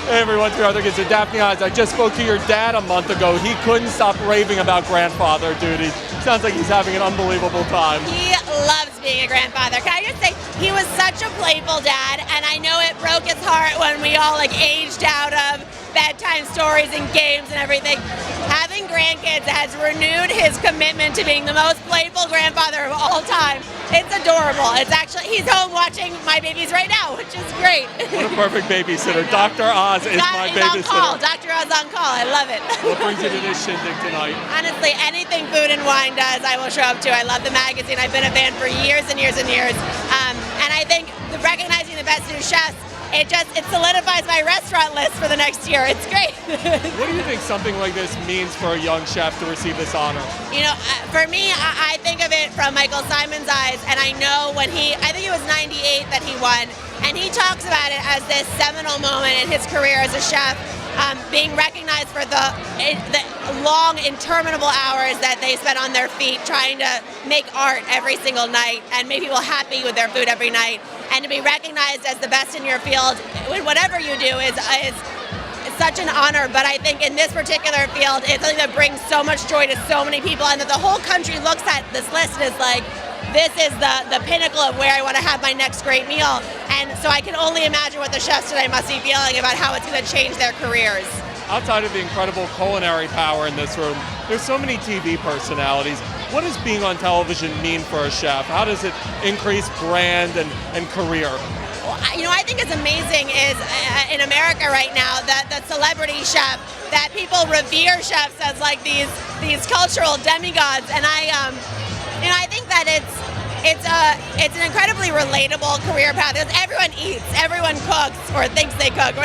Hey everyone, it's your other kids. Daphne, I just spoke to your dad a month ago. He couldn't stop raving about grandfather duties. Sounds like he's having an unbelievable time. He loves being a grandfather. Can I just say, he was such a playful dad, and I know it broke his heart when we all aged out of bedtime stories and games and everything. Having grandkids has renewed his commitment to being the most playful grandfather of all time. It's adorable. It's actually, he's home watching my babies right now, which is great. What a perfect babysitter. Dr. Oz is my babysitter. He's on call. Dr. Oz on call. I love it. What brings you to this shindig tonight? Honestly, anything Food and Wine does, I will show up to. I love the magazine. I've been a fan for years and years and years. And I think recognizing the best new chefs, it solidifies my restaurant list for the next year. It's great. What do you think something like this means for a young chef to receive this honor? You know, for me, I think of it from Michael Simon's eyes, and I know when I think it was 98 that he won, and he talks about it as this seminal moment in his career as a chef, being recognized for the long, interminable hours that they spent on their feet trying to make art every single night and make people happy with their food every night. And to be recognized as the best in your field, whatever you do, is such an honor. But I think in this particular field, it's something that brings so much joy to so many people, and that the whole country looks at this list and is like, this is the pinnacle of where I want to have my next great meal. And so I can only imagine what the chefs today must be feeling about how it's going to change their careers. Outside of the incredible culinary power in this room, there's so many TV personalities. What does being on television mean for a chef? How does it increase brand and career? Well, you know, I think it's amazing is in America right now that the celebrity chef, that people revere chefs as like these cultural demigods, and I think that it's an incredibly relatable career path because everyone eats, everyone cooks or thinks they cook.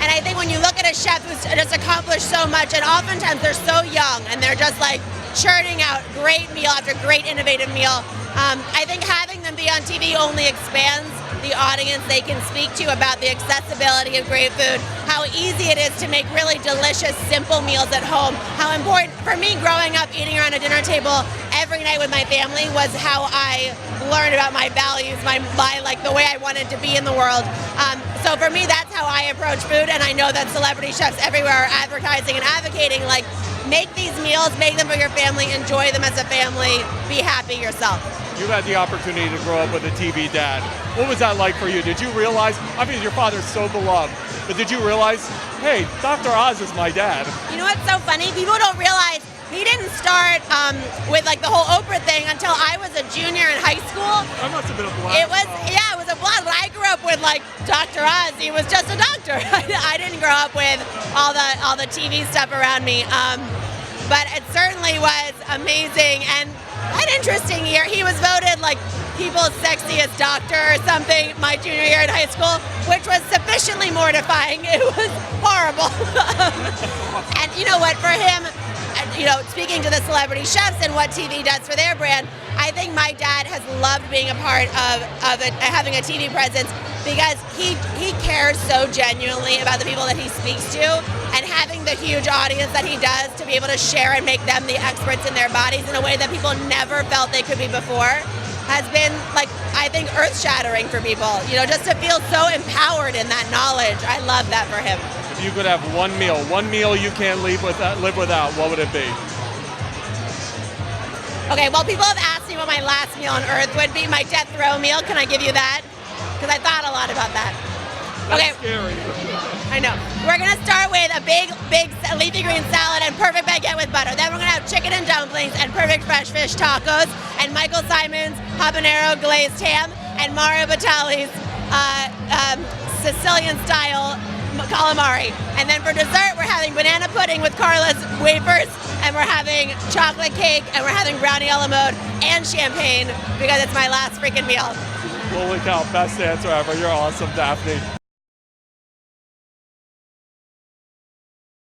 And I think when you look at a chef who's just accomplished so much, and oftentimes they're so young and they're just like churning out great meal after great innovative meal, I think having them be on TV only expands the audience they can speak to about the accessibility of great food, how easy it is to make really delicious, simple meals at home, how important, for me growing up eating around a dinner table every night with my family was how I learned about my values, my like the way I wanted to be in the world. So for me, that's how I approach food, and I know that celebrity chefs everywhere are advertising and advocating, like, make these meals, make them for your family, enjoy them as a family, be happy yourself. You had the opportunity to grow up with a TV dad. What was that like for you? Did you realize, I mean, your father's so beloved, but did you realize, hey, Dr. Oz is my dad? You know what's so funny? People don't realize he didn't start with like the whole Oprah thing until I was a junior in high school. That must have been a blast. It was a blast. But I grew up with like Dr. Oz. He was just a doctor. I didn't grow up with all the TV stuff around me. But it certainly was amazing and an interesting year. He was voted like people's sexiest doctor or something my junior year in high school, which was sufficiently mortifying. It was horrible. And you know what, for him, you know, speaking to the celebrity chefs and what TV does for their brand, I think my dad has loved being a part of having a TV presence because he cares so genuinely about the people that he speaks to, and having the huge audience that he does to be able to share and make them the experts in their bodies in a way that people never felt they could be before has been, like, I think earth-shattering for people. You know, just to feel so empowered in that knowledge. I love that for him. If you could have one meal you can't live without, what would it be? Okay, well, people have asked me what my last meal on earth would be. My death row meal. Can I give you that? Because I thought a lot about that. That's scary. I know. We're going to start with a big leafy green salad and perfect baguette with butter. Then we're going to have chicken and dumplings and perfect fresh fish tacos and Michael Simon's habanero glazed ham and Mario Batali's Sicilian-style calamari. And then for dessert, we're having banana pudding with Carla's wafers, and we're having chocolate cake, and we're having brownie a la mode and champagne because it's my last freaking meal. Holy cow, best answer ever. You're awesome, Daphne.